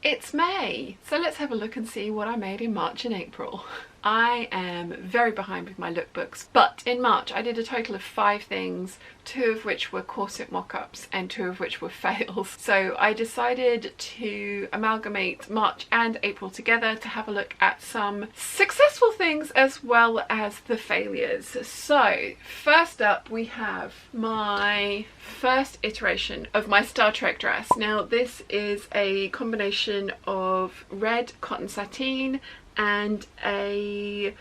It's May, so let's have a look and see what I made in March and April. I am very behind with my lookbooks, but in March I did a total of 5 things, 2 of which were corset mock-ups and 2 of which were fails. So I decided to amalgamate March and April together to have a look at some successful things as well as the failures. So first up we have my first iteration of my Star Trek dress. Now this is a combination of red cotton sateen and a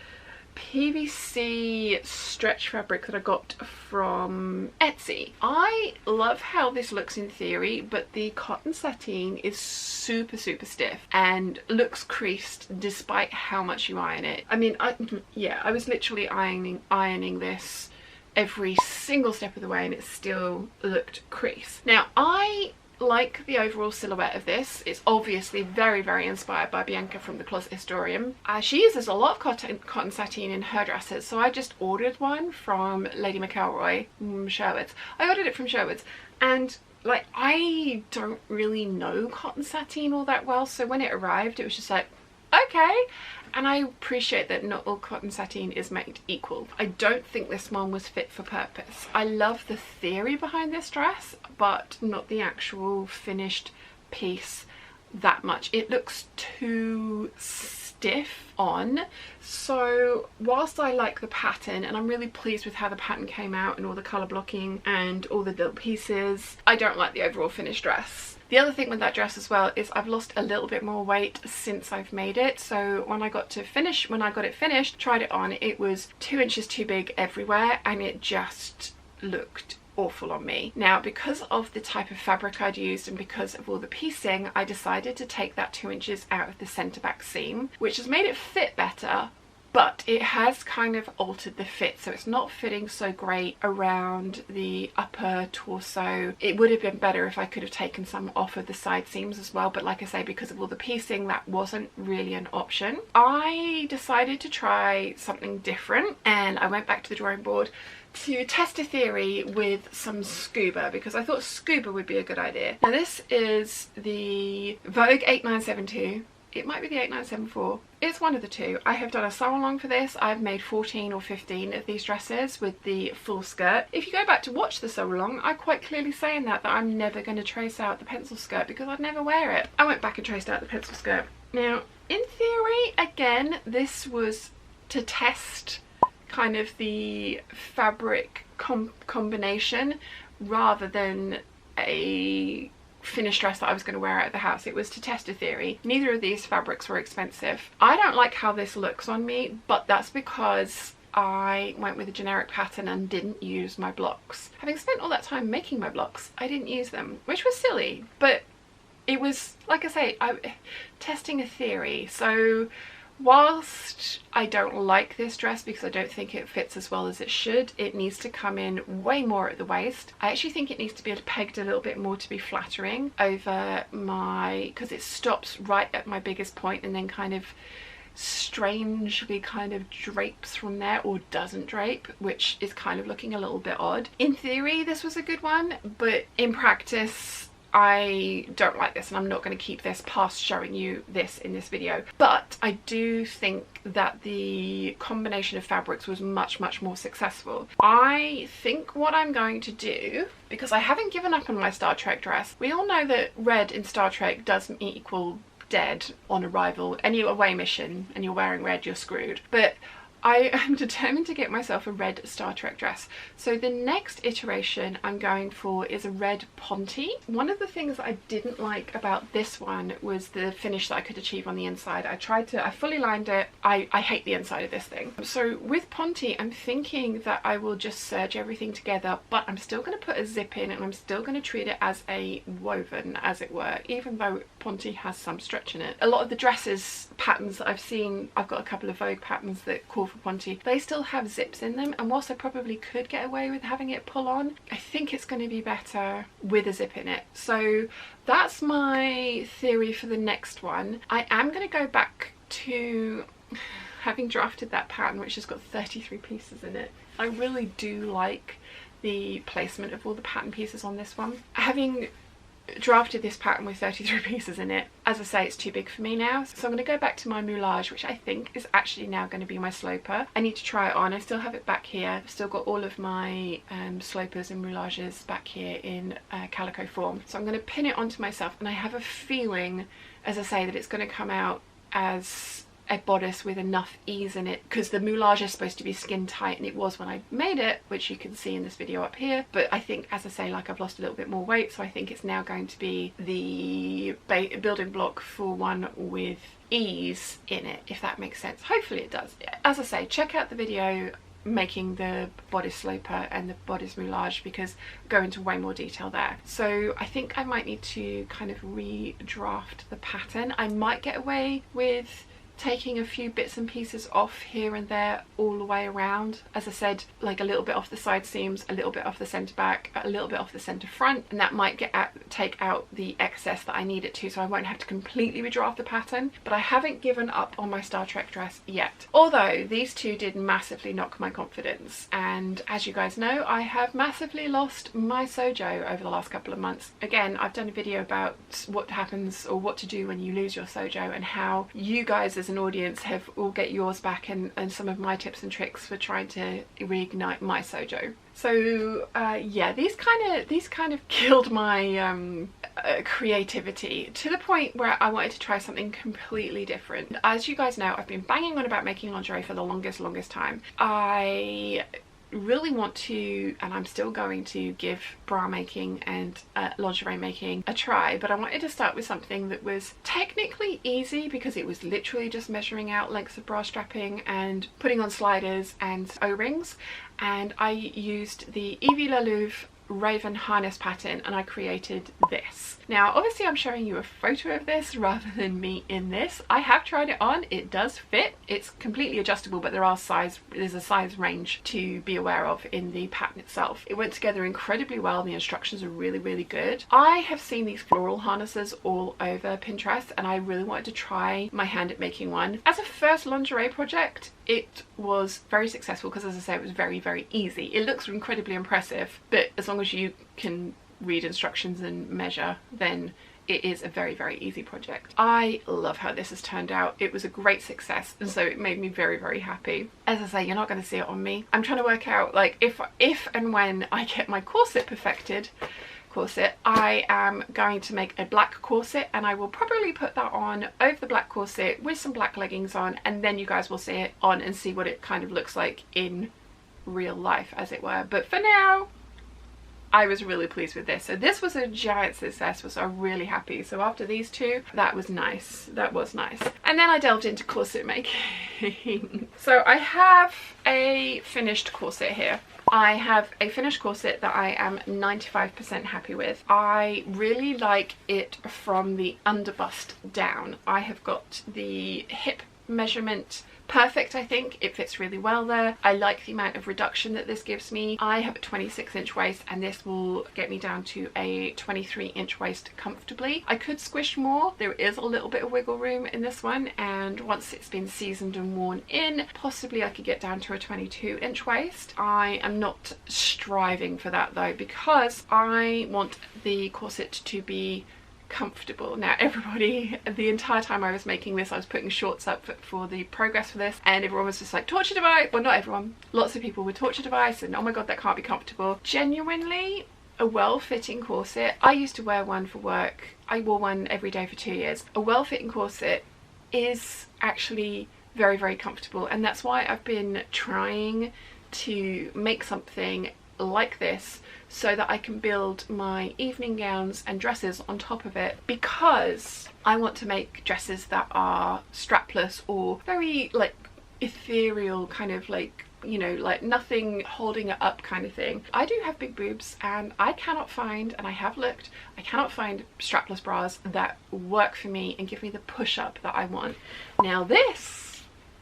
PVC stretch fabric that I got from Etsy. I love how this looks in theory, but the cotton sateen is super stiff and looks creased despite how much you iron it. I mean, I was literally ironing this every single step of the way and it still looked creased. Now I like the overall silhouette of this. It's obviously very inspired by Bianca from the Closet Historian. She uses a lot of cotton sateen in her dresses, so I just ordered one from Lady McElroy, Sherwood's. I ordered it from Sherwood's, and like, I don't really know cotton sateen all that well, so when it arrived it was just like, okay. And I appreciate that not all cotton sateen is made equal. I don't think this one was fit for purpose. I love the theory behind this dress, but not the actual finished piece that much. It looks too stiff on. So whilst I like the pattern and I'm really pleased with how the pattern came out and all the colour blocking and all the little pieces, I don't like the overall finished dress. The other thing with that dress as well is I've lost a little bit more weight since I've made it. So when I got it finished, tried it on, it was 2 inches too big everywhere and it just looked awful on me. Now, because of the type of fabric I'd used and because of all the piecing, I decided to take that 2 inches out of the centre back seam, which has made it fit better, but it has kind of altered the fit, so it's not fitting so great around the upper torso. It would have been better if I could have taken some off of the side seams as well, but like I say, because of all the piecing, that wasn't really an option. I decided to try something different and I went back to the drawing board to test a theory with some scuba, because I thought scuba would be a good idea. Now this is the Vogue 8972. It might be the 8974. It's one of the two. I have done a sew along for this. I've made 14 or 15 of these dresses with the full skirt. If you go back to watch the sew along, I quite clearly say in that I'm never going to trace out the pencil skirt because I'd never wear it. I went back and traced out the pencil skirt. Now, in theory, again, this was to test kind of the fabric combination rather than a finished dress that I was going to wear out of the house. It was to test a theory. Neither of these fabrics were expensive. I don't like how this looks on me, but that's because I went with a generic pattern and didn't use my blocks. Having spent all that time making my blocks, I didn't use them, which was silly, but it was, like I say, testing a theory. So whilst I don't like this dress because I don't think it fits as well as it should, it needs to come in way more at the waist. I actually think it needs to be pegged a little bit more to be flattering over because it stops right at my biggest point and then kind of strangely kind of drapes from there, or doesn't drape, which is kind of looking a little bit odd. In theory this was a good one, but in practice I don't like this and I'm not going to keep this past showing you this in this video. But I do think that the combination of fabrics was much more successful. I think what I'm going to do, because I haven't given up on my Star Trek dress. We all know that red in Star Trek doesn't equal dead on arrival. Any away mission and you're wearing red, you're screwed. But I am determined to get myself a red Star Trek dress. So the next iteration I'm going for is a red ponte. One of the things that I didn't like about this one was the finish that I could achieve on the inside. I fully lined it. I hate the inside of this thing. So with ponte, I'm thinking that I will just serge everything together, but I'm still going to put a zip in and I'm still going to treat it as a woven, as it were, even though ponte has some stretch in it. A lot of the dresses patterns that I've seen, I've got a couple of Vogue patterns that call for ponte, they still have zips in them, and whilst I probably could get away with having it pull on, I think it's going to be better with a zip in it. So that's my theory for the next one. I am going to go back to having drafted that pattern, which has got 33 pieces in it. I really do like the placement of all the pattern pieces on this one. Having drafted this pattern with 33 pieces in it. As I say, it's too big for me now, so I'm going to go back to my moulage, which I think is actually now going to be my sloper. I need to try it on. I still have it back here. I've still got all of my slopers and moulages back here in calico form, so I'm going to pin it onto myself, and I have a feeling, as I say, that it's going to come out as a bodice with enough ease in it, because the moulage is supposed to be skin tight, and it was when I made it, which you can see in this video up here. But I think, as I say, like, I've lost a little bit more weight, so I think it's now going to be the building block for one with ease in it, if that makes sense. Hopefully it does. As I say, check out the video making the bodice sloper and the bodice moulage, because I go into way more detail there. So I think I might need to kind of redraft the pattern. I might get away with taking a few bits and pieces off here and there all the way around. As I said, like a little bit off the side seams, a little bit off the centre back, a little bit off the centre front, and that might take out the excess that I need it to, so I won't have to completely redraft the pattern. But I haven't given up on my Star Trek dress yet, although these two did massively knock my confidence, and as you guys know, I have massively lost my sojo over the last couple of months. Again, I've done a video about what happens, or what to do when you lose your sojo, and how you guys as an audience have all get yours back, and some of my tips and tricks for trying to reignite my sojo. So yeah, these kind of killed my creativity, to the point where I wanted to try something completely different. As you guys know, I've been banging on about making lingerie for the longest time. I really want to, and I'm still going to, give bra making and lingerie making a try, but I wanted to start with something that was technically easy, because it was literally just measuring out lengths of bra strapping and putting on sliders and O-rings, and I used the Evie Lalouve Raven harness pattern, and I created this. Now obviously I'm showing you a photo of this rather than me in this. I have tried it on, it does fit, it's completely adjustable, but there's a size range to be aware of in the pattern itself. It went together incredibly well, the instructions are really good. I have seen these floral harnesses all over Pinterest, and I really wanted to try my hand at making one. As a first lingerie project, it was very successful, because as I say, it was very easy. It looks incredibly impressive, but as long as you can read instructions and measure, then it is a very easy project. I love how this has turned out. It was a great success, and so it made me very happy. As I say, you're not going to see it on me. I'm trying to work out, like, if and when I get my corset perfected, I am going to make a black corset, and I will probably put that on over the black corset with some black leggings on, and then you guys will see it on and see what it kind of looks like in real life, as it were. But for now, I was really pleased with this. So this was a giant success, so I'm really happy. So after these two, that was nice. That was nice. And then I delved into corset making. So I have a finished corset here. I have a finished corset that I am 95% happy with. I really like it from the underbust down. I have got the hip measurement perfect. I think it fits really well there. I like the amount of reduction that this gives me. I have a 26-inch waist, and this will get me down to a 23-inch waist comfortably. I could squish more. There is a little bit of wiggle room in this one, and once it's been seasoned and worn in, possibly I could get down to a 22-inch waist. I am not striving for that though, because I want the corset to be comfortable. Now everybody, the entire time I was making this, I was putting shorts up for the progress for this, and everyone was just like, torture device. Well, not everyone, lots of people were torture device, and oh my god, that can't be comfortable. Genuinely, a well-fitting corset. I used to wear one for work. I wore one every day for 2 years. A well-fitting corset is actually very comfortable, and that's why I've been trying to make something like this, so that I can build my evening gowns and dresses on top of it, because I want to make dresses that are strapless or very like ethereal, kind of like, you know, like nothing holding it up kind of thing. I do have big boobs, and I cannot find, and I have looked, I cannot find strapless bras that work for me and give me the push-up that I want. Now this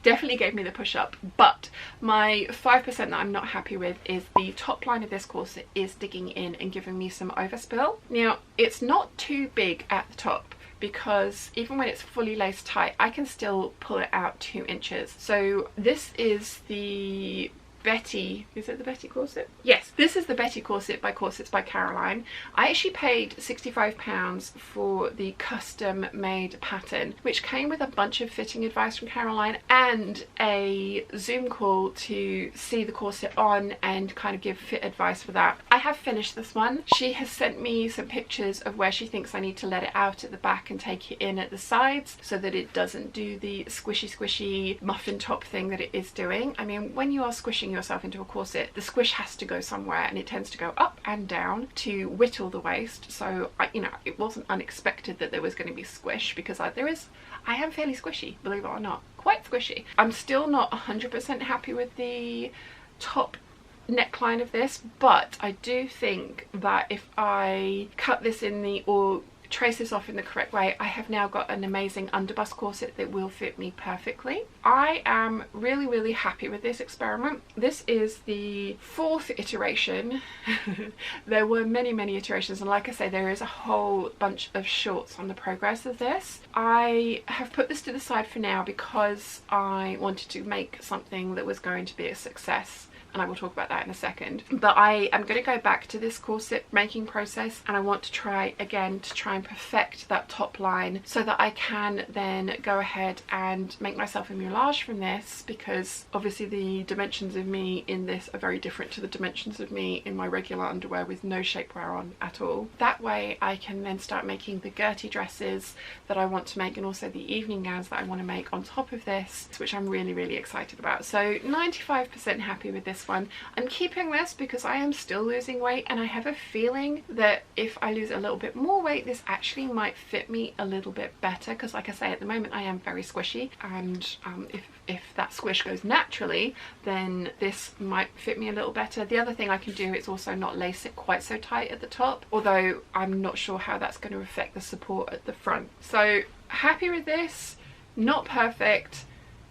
definitely gave me the push-up, but my 5% that I'm not happy with is the top line of this corset is digging in and giving me some overspill. Now it's not too big at the top, because even when it's fully laced tight, I can still pull it out 2 inches. So this is the Betty, is it the Betty corset? Yes, this is the Betty corset by Corsets by Caroline. I actually paid £65 for the custom made pattern, which came with a bunch of fitting advice from Caroline and a Zoom call to see the corset on and kind of give fit advice for that. I have finished this one. She has sent me some pictures of where she thinks I need to let it out at the back and take it in at the sides so that it doesn't do the squishy muffin top thing that it is doing. I mean, when you are squishing yourself into a corset, the squish has to go somewhere, and it tends to go up and down to whittle the waist. So you know, it wasn't unexpected that there was going to be squish, because I am fairly squishy, believe it or not, quite squishy. I'm still not 100% happy with the top neckline of this, but I do think that if I cut this in the, or trace this off in the correct way, I have now got an amazing underbust corset that will fit me perfectly. I am really happy with this experiment. This is the 4th iteration. There were many iterations, and like I say, there is a whole bunch of shorts on the progress of this. I have put this to the side for now because I wanted to make something that was going to be a success, and I will talk about that in a second. But I am going to go back to this corset making process, and I want to try again to try and perfect that top line so that I can then go ahead and make myself a moulage from this, because obviously the dimensions of me in this are very different to the dimensions of me in my regular underwear with no shapewear on at all. That way I can then start making the Gertie dresses that I want to make, and also the evening gowns that I want to make on top of this, which I'm really excited about. So 95% happy with this one. I'm keeping this because I am still losing weight, and I have a feeling that if I lose a little bit more weight, this actually might fit me a little bit better, because like I say, at the moment I am very squishy, and if that squish goes naturally, then this might fit me a little better. The other thing I can do is also not lace it quite so tight at the top, although I'm not sure how that's going to affect the support at the front. So happy with this, not perfect,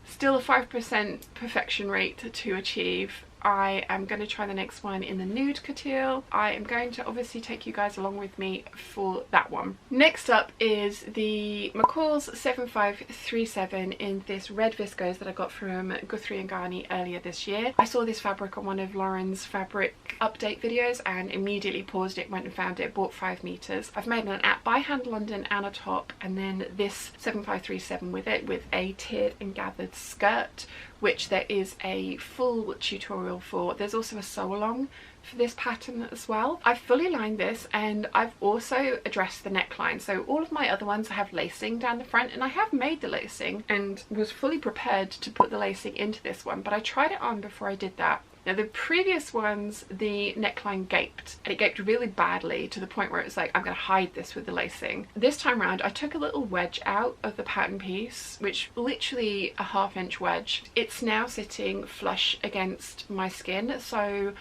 still a 5% perfection rate to achieve. I am going to try the next one in the nude couture. I am going to obviously take you guys along with me for that one. Next up is the McCalls 7537 in this red viscose that I got from Guthrie and Ghani earlier this year. I saw this fabric on one of Lauren's fabric update videos and immediately paused it, went and found it, bought 5 meters. I've made an at by hand London and a top, and then this 7537 with it, with a tiered and gathered skirt, which there is a full tutorial for. There's also a sew along for this pattern as well. I've fully lined this, and I've also addressed the neckline. So all of my other ones have lacing down the front, and I have made the lacing and was fully prepared to put the lacing into this one, but I tried it on before I did that. Now the previous ones, the neckline gaped, and it gaped really badly to the point where it was like, I'm going to hide this with the lacing. This time around I took a little wedge out of the pattern piece, which literally a 1/2 inch wedge. It's now sitting flush against my skin, so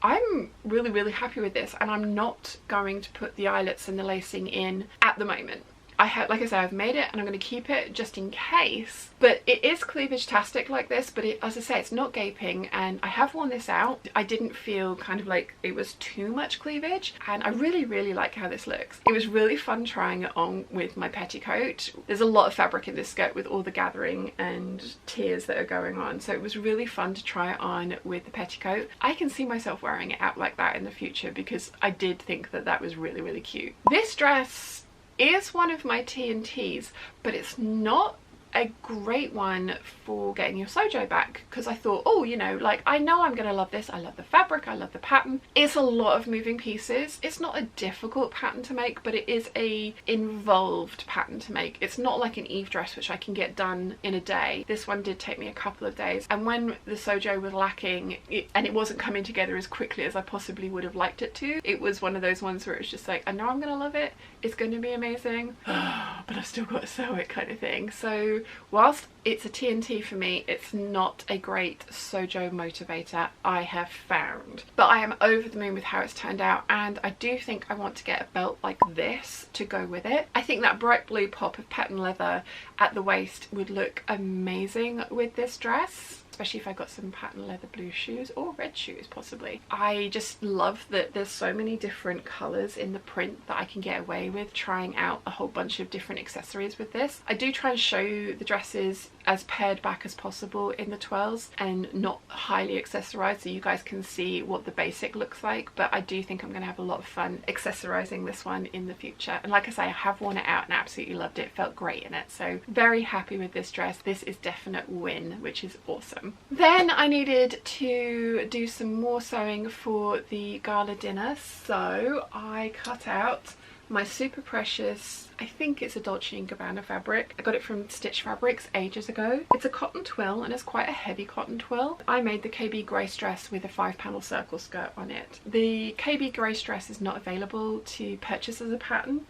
I'm really happy with this, and I'm not going to put the eyelets and the lacing in at the moment. I have, like I said, I've made it and I'm going to keep it just in case. But it is cleavage-tastic like this, but as I say, it's not gaping, and I have worn this out. I didn't feel kind of like it was too much cleavage, and I really like how this looks. It was really fun trying it on with my petticoat. There's a lot of fabric in this skirt with all the gathering and tiers that are going on, so it was really fun to try it on with the petticoat. I can see myself wearing it out like that in the future, because I did think that that was really cute. This dress is one of my TNTs, but it's not a great one for getting your sojo back, because I thought, oh, you know, like, I know I'm gonna love this. I love the fabric, I love the pattern. It's a lot of moving pieces. It's not a difficult pattern to make, but it is a involved pattern to make. It's not like an Eve dress, which I can get done in a day. This one did take me a couple of days, and when the sojo was lacking and it wasn't coming together as quickly as I possibly would have liked it to, it was one of those ones where it was just like, I know I'm gonna love it, it's gonna be amazing, but I've still got to sew it, kind of thing. So whilst it's a TNT for me, it's not a great sojo motivator, I have found. But I am over the moon with how it's turned out, and I do think I want to get a belt like this to go with it. I think that bright blue pop of pattern leather at the waist would look amazing with this dress, especially if I got some pattern leather blue shoes, or red shoes possibly. I just love that there's so many different colours in the print that I can get away with trying out a whole bunch of different accessories with this. I do try and show do the dresses as pared back as possible in the twirls and not highly accessorized, so you guys can see what the basic looks like. But I do think I'm going to have a lot of fun accessorizing this one in the future. And like I say, I have worn it out and absolutely loved it. Felt great in it. So very happy with this dress. This is definite win, which is awesome. Then I needed to do some more sewing for the gala dinner. So I cut out my super precious, I think it's a Dolce & Gabbana fabric. I got it from Stitch Fabrics ages ago. It's a cotton twill and it's quite a heavy cotton twill. I made the KB Grace dress with a 5-panel circle skirt on it. The KB Grace dress is not available to purchase as a pattern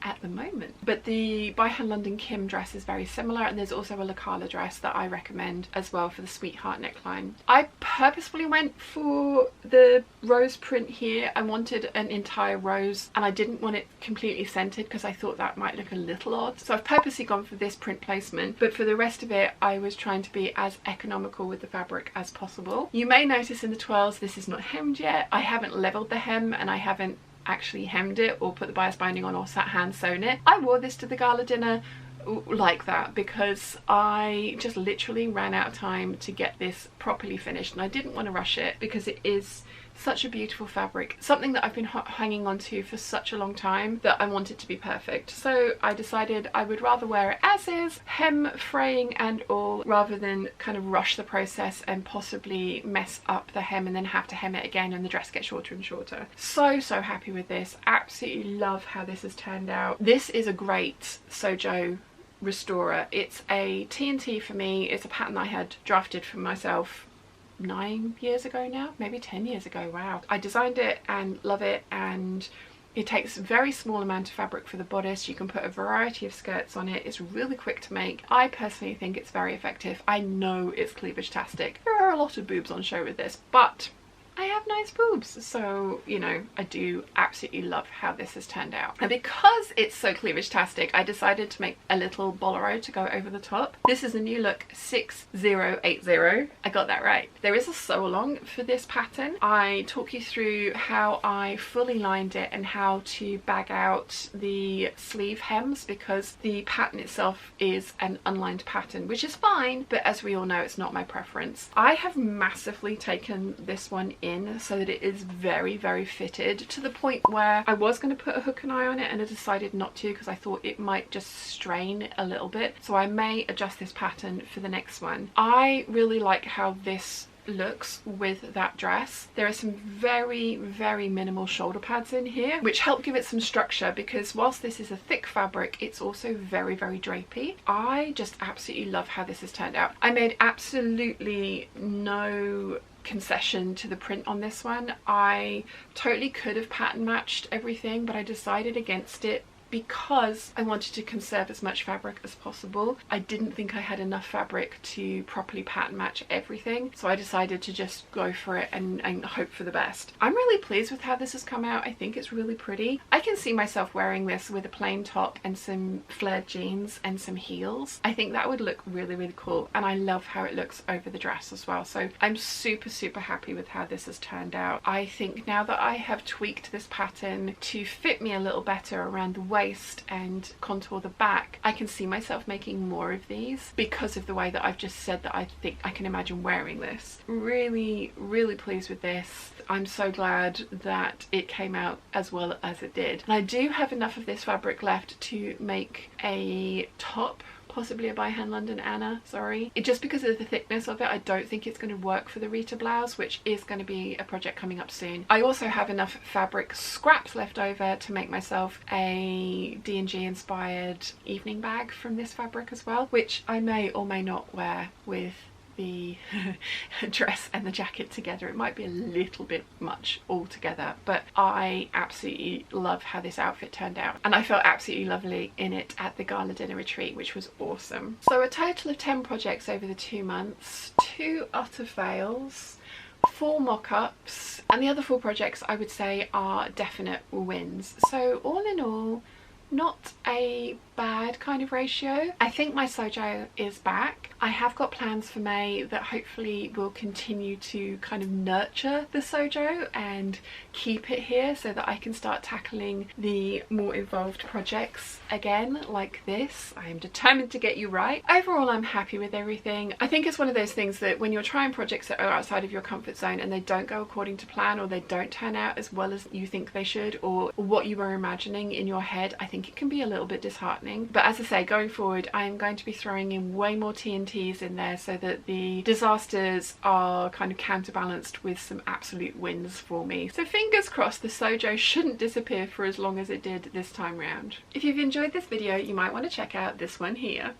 at the moment, but the By Hand London Kim dress is very similar, and there's also a Lacala dress that I recommend as well for the sweetheart neckline. I purposefully went for the rose print here. I wanted an entire rose and I didn't want it completely centered because I thought that might look a little odd, so I've purposely gone for this print placement. But for the rest of it, I was trying to be as economical with the fabric as possible. You may notice in the twirls this is not hemmed yet. I haven't leveled the hem and I haven't actually hemmed it or put the bias binding on or hand sewn it. I wore this to the gala dinner like that because I just literally ran out of time to get this properly finished, and I didn't want to rush it because it is such a beautiful fabric, something that I've been hanging on to for such a long time that I want it to be perfect. So I decided I would rather wear it as is, hem, fraying and all, rather than kind of rush the process and possibly mess up the hem and then have to hem it again and the dress gets shorter and shorter. So happy with this. Absolutely love how this has turned out. This is a great Sojo restorer. It's a TNT for me. It's a pattern I had drafted for myself 9 years ago now, maybe 10 years ago. Wow. I designed it and love it, and it takes a very small amount of fabric for the bodice. You can put a variety of skirts on it. It's really quick to make. I personally think it's very effective. I know it's cleavage-tastic. There are a lot of boobs on show with this, but I have nice boobs, so you know, I do absolutely love how this has turned out. And because it's so cleavage-tastic, I decided to make a little bolero to go over the top. This is the new look 6080. I got that right. There is a sew along for this pattern. I talk you through how I fully lined it and how to bag out the sleeve hems, because the pattern itself is an unlined pattern, which is fine, but as we all know, it's not my preference. I have massively taken this one in so that it is very fitted, to the point where I was going to put a hook and eye on it and I decided not to because I thought it might just strain a little bit, so I may adjust this pattern for the next one. I really like how this looks with that dress. There are some very minimal shoulder pads in here which help give it some structure, because whilst this is a thick fabric, it's also very drapey. I just absolutely love how this has turned out. I made absolutely no concession to the print on this one. I totally could have pattern matched everything, but I decided against it because I wanted to conserve as much fabric as possible. I didn't think I had enough fabric to properly pattern match everything, so I decided to just go for it and hope for the best. I'm really pleased with how this has come out. I think it's really pretty. I can see myself wearing this with a plain top and some flared jeans and some heels. I think that would look really cool, and I love how it looks over the dress as well. So I'm super happy with how this has turned out. I think now that I have tweaked this pattern to fit me a little better around the waist and contour the back, I can see myself making more of these because of the way that I've just said that I think I can imagine wearing this. Really pleased with this. I'm so glad that it came out as well as it did. And I do have enough of this fabric left to make a top, possibly a By Hand London Anna, sorry. Just because of the thickness of it, I don't think it's going to work for the Rita blouse, which is going to be a project coming up soon. I also have enough fabric scraps left over to make myself a D&G inspired evening bag from this fabric as well, which I may or may not wear with the dress and the jacket together. It might be a little bit much altogether, but I absolutely love how this outfit turned out, and I felt absolutely lovely in it at the gala dinner retreat, which was awesome. So a total of 10 projects over the 2 months, 2 utter fails, 4 mock-ups, and the other 4 projects I would say are definite wins. So all in all, not a bad kind of ratio. I think my Sojo is back. I have got plans for May that hopefully will continue to kind of nurture the Sojo and keep it here so that I can start tackling the more involved projects again like this. I am determined to get you right. Overall, I'm happy with everything. I think it's one of those things that when you're trying projects that are outside of your comfort zone and they don't go according to plan, or they don't turn out as well as you think they should, or what you were imagining in your head, I think it can be a little bit disheartening. But as I say, going forward, I am going to be throwing in way more TNTs in there so that the disasters are kind of counterbalanced with some absolute wins for me. So fingers crossed the Sojo shouldn't disappear for as long as it did this time round. If you've enjoyed this video, you might want to check out this one here.